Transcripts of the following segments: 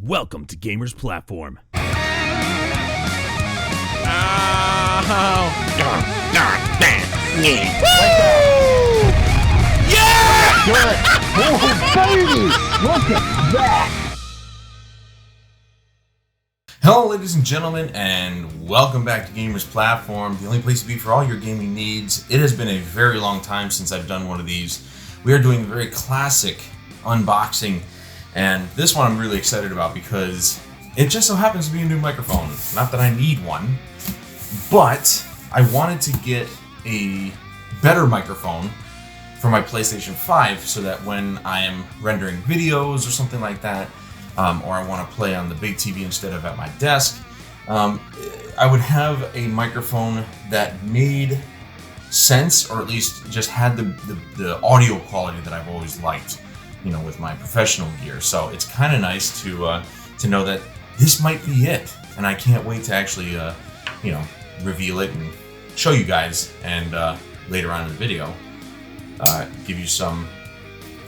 Welcome to Gamers Platform. Oh. Yeah! Good. Oh, baby! Look at that! Hello, ladies and gentlemen, and welcome back to Gamers Platform, the only place to be for all your gaming needs. It has been a very long time since I've done one of these. We are doing a very classic unboxing, and this one I'm really excited about because it just so happens to be a new microphone. Not that I need one, but I wanted to get a better microphone for my PlayStation 5 so that when I am rendering videos or something like that, or I want to play on the big TV instead of at my desk, I would have a microphone that made sense, or at least just had the audio quality that I've always liked, you know, with my professional gear. So it's kind of nice to know that this might be it, and I can't wait to actually, reveal it and show you guys, and later on in the video, give you some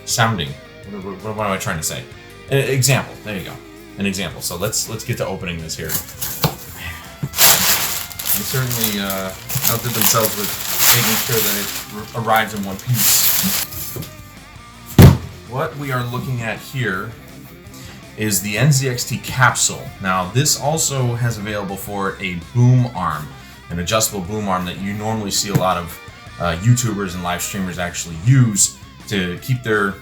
sounding. What am I trying to say? An example. There you go. An example. So let's get to opening this here. They certainly outdid themselves with making sure that it arrives in one piece. What we are looking at here is the NZXT Capsule. Now, this also has available for it a boom arm, an adjustable boom arm that you normally see a lot of YouTubers and live streamers actually use to keep their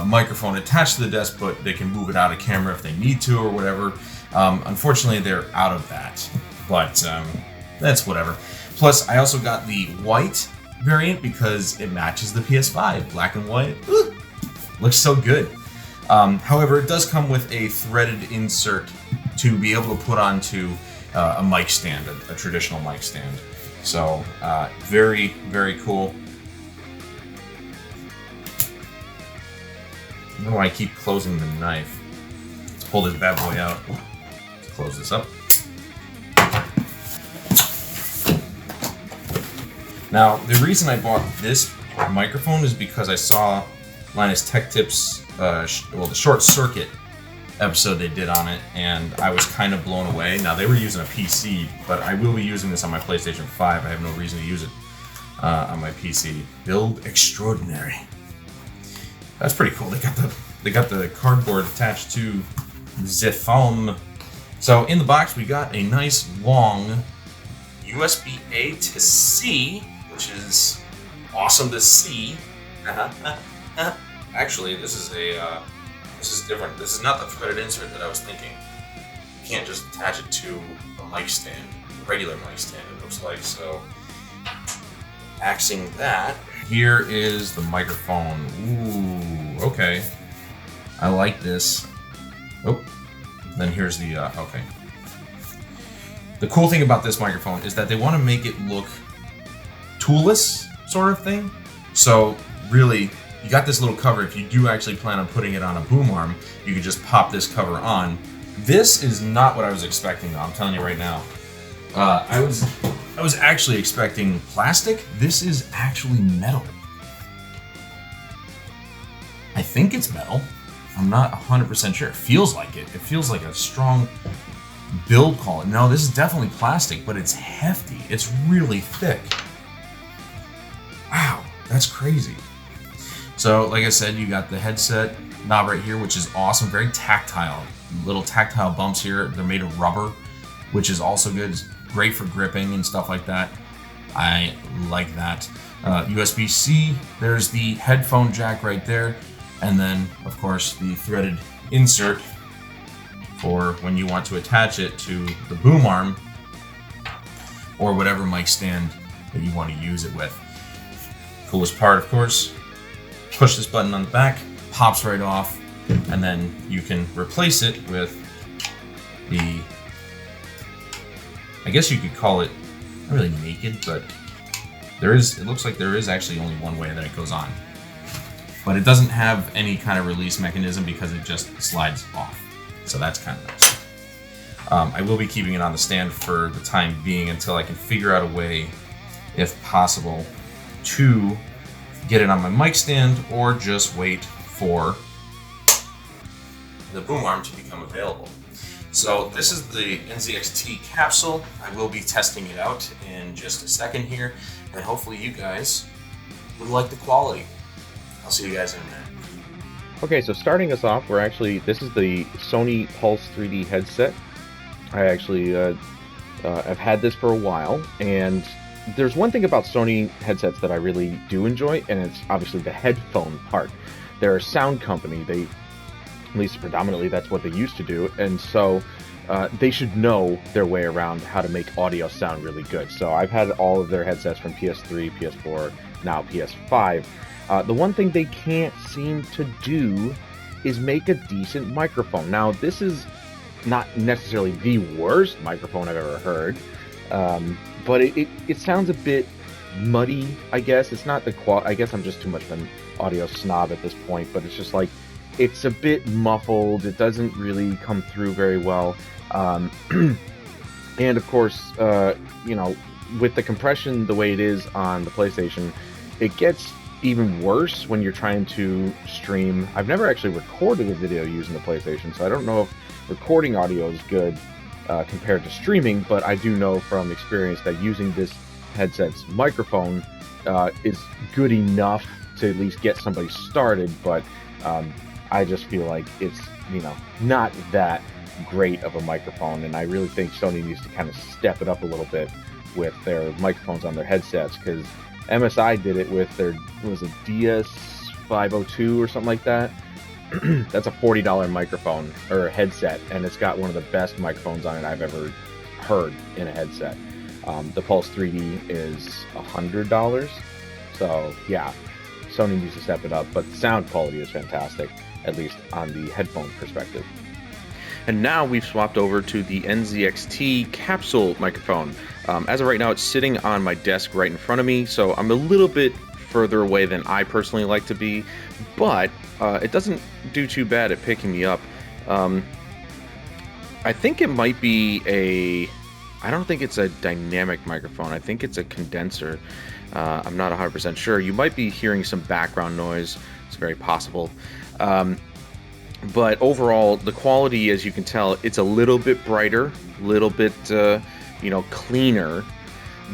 microphone attached to the desk, but they can move it out of camera if they need to or whatever. Unfortunately, they're out of that, but that's whatever. Plus, I also got the white variant because it matches the PS5. Black and white, looks so good. However, it does come with a threaded insert to be able to put onto a mic stand, a traditional mic stand. So, very, very cool. I don't know why I keep closing the knife. Let's pull this bad boy out. Let's close this up. Now, the reason I bought this microphone is because I saw Linus Tech Tips, the short circuit episode they did on it, and I was kind of blown away. Now, they were using a PC, but I will be using this on my PlayStation 5. I have no reason to use it on my PC. Build extraordinary. That's pretty cool. They got the cardboard attached to the foam. So in the box we got a nice long USB-A to C, which is awesome to see. Actually, this is different. This is not the threaded insert that I was thinking. You can't just attach it to a mic stand, a regular mic stand. It looks like so. Axing that. Here is the microphone. Ooh, okay. I like this. Oh, then here's the, okay. The cool thing about this microphone is that they want to make it look toolless, sort of thing. So, really, you got this little cover. If you do actually plan on putting it on a boom arm, you can just pop this cover on. This is not what I was expecting, though. I'm telling you right now. I was actually expecting plastic. This is actually metal. I think it's metal. I'm not 100% sure. It feels like it. It feels like a strong build quality. No, this is definitely plastic, but it's hefty. It's really thick. Wow, that's crazy. So, like I said, you got the headset knob right here, which is awesome. Very tactile. Little tactile bumps here. They're made of rubber, which is also good. It's great for gripping and stuff like that. I like that. USB-C, there's the headphone jack right there. And then, of course, the threaded insert for when you want to attach it to the boom arm or whatever mic stand that you want to use it with. Coolest part, of course, push this button on the back, pops right off, and then you can replace it with the, I guess you could call it, not really naked, but it looks like there is actually only one way that it goes on. But it doesn't have any kind of release mechanism because it just slides off. So that's kind of nice. I will be keeping it on the stand for the time being until I can figure out a way, if possible, to get it on my mic stand or just wait for the boom arm to become available. So this is the NZXT Capsule. I will be testing it out in just a second here, and hopefully you guys would like the quality. I'll see you guys in a minute. Okay, so starting us off, this is the Sony Pulse 3D headset. I actually I've had this for a while, and there's one thing about Sony headsets that I really do enjoy, and it's obviously the headphone part. They're a sound company. They, at least predominantly, that's what they used to do, and so they should know their way around how to make audio sound really good. So I've had all of their headsets from PS3, PS4, now PS5. The one thing they can't seem to do is make a decent microphone. Now, this is not necessarily the worst microphone I've ever heard, but it sounds a bit muddy, I guess. It's not the I guess I'm just too much of an audio snob at this point, but it's just like, it's a bit muffled. It doesn't really come through very well. And of course, you know, with the compression the way it is on the PlayStation, it gets even worse when you're trying to stream. I've never actually recorded a video using the PlayStation, so I don't know if recording audio is good compared to streaming, but I do know from experience that using this headset's microphone is good enough to at least get somebody started, but I just feel like it's, you know, not that great of a microphone, and I really think Sony needs to kind of step it up a little bit with their microphones on their headsets, because MSI did it with their, what was it, DS502 or something like that. That's a $40 microphone or headset, and it's got one of the best microphones on it I've ever heard in a headset. The Pulse 3D is $100, so yeah, Sony needs to step it up, but the sound quality is fantastic, at least on the headphone perspective. And now we've swapped over to the NZXT Capsule microphone. As of right now, it's sitting on my desk right in front of me, so I'm a little bit further away than I personally like to be, but it doesn't do too bad at picking me up. I think it might be I don't think it's a dynamic microphone. I think it's a condenser. I'm not 100% sure. You might be hearing some background noise. It's very possible. But overall, the quality, as you can tell, it's a little bit brighter, a little bit, you know, cleaner.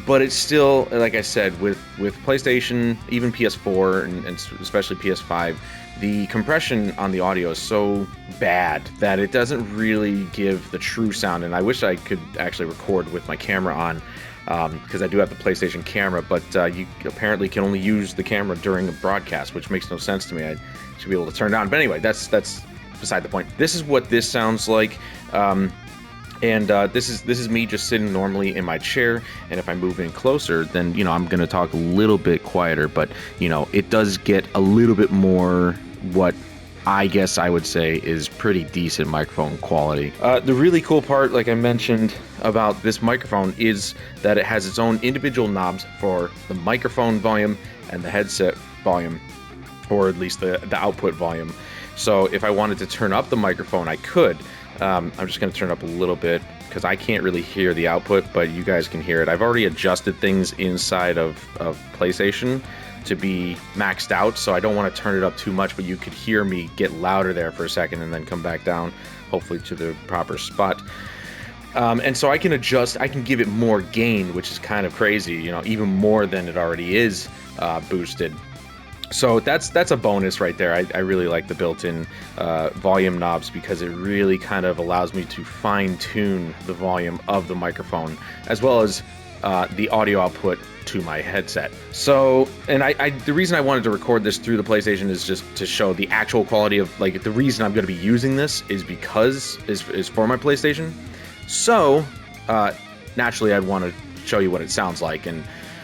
But it's still, like I said, with PlayStation, even PS4, and especially PS5, the compression on the audio is so bad that it doesn't really give the true sound. And I wish I could actually record with my camera on, because I do have the PlayStation camera, but you apparently can only use the camera during a broadcast, which makes no sense to me. I should be able to turn it on. But anyway, that's beside the point. This is what this sounds like. This is me just sitting normally in my chair, and if I move in closer, then, you know, I'm going to talk a little bit quieter, but, you know, it does get a little bit more what I guess I would say is pretty decent microphone quality. The really cool part, like I mentioned, about this microphone is that it has its own individual knobs for the microphone volume and the headset volume, or at least the output volume. So if I wanted to turn up the microphone, I could. I'm just going to turn it up a little bit because I can't really hear the output, but you guys can hear it. I've already adjusted things inside of PlayStation to be maxed out, so I don't want to turn it up too much, but you could hear me get louder there for a second and then come back down, hopefully to the proper spot. And so I can adjust, I can give it more gain, which is kind of crazy, you know, even more than it already is boosted. So that's a bonus right there. I really like the built-in volume knobs because it really kind of allows me to fine-tune the volume of the microphone, as well as the audio output to my headset. So, and the reason I wanted to record this through the PlayStation is just to show the actual quality of, like, the reason I'm going to be using this is because is for my PlayStation. So naturally I'd want to show you what it sounds like, and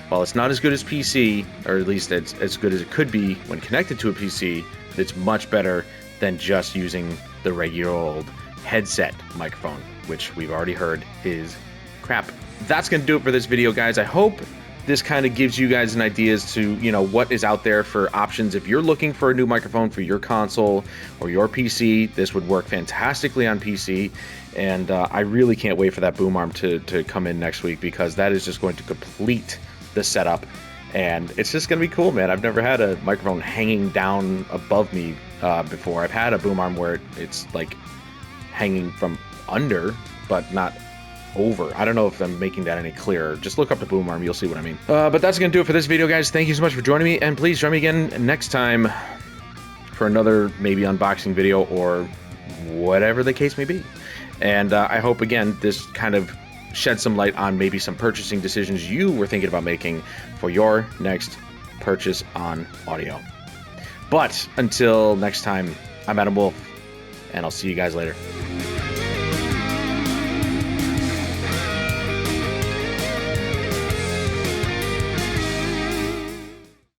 while it's not as good as PC, or at least it's as good as it could be when connected to a PC, it's much better than just using the regular old headset microphone, which we've already heard is crap. That's going to do it for this video, guys. I hope this kind of gives you guys an idea as to, you know, what is out there for options. If you're looking for a new microphone for your console or your PC, this would work fantastically on PC. And I really can't wait for that boom arm to come in next week, because that is just going to complete the setup, and it's just gonna be cool, man. I've never had a microphone hanging down above me before. I've had a boom arm where it's like hanging from under, but not over. I don't know if I'm making that any clearer. Just look up the boom arm, you'll see what I mean. But that's gonna do it for this video, guys. Thank you so much for joining me, and please join me again next time for another maybe unboxing video or whatever the case may be. And I hope, again, this kind of shed some light on maybe some purchasing decisions you were thinking about making for your next purchase on audio. But until next time, I'm Adam Wolf, and I'll see you guys later.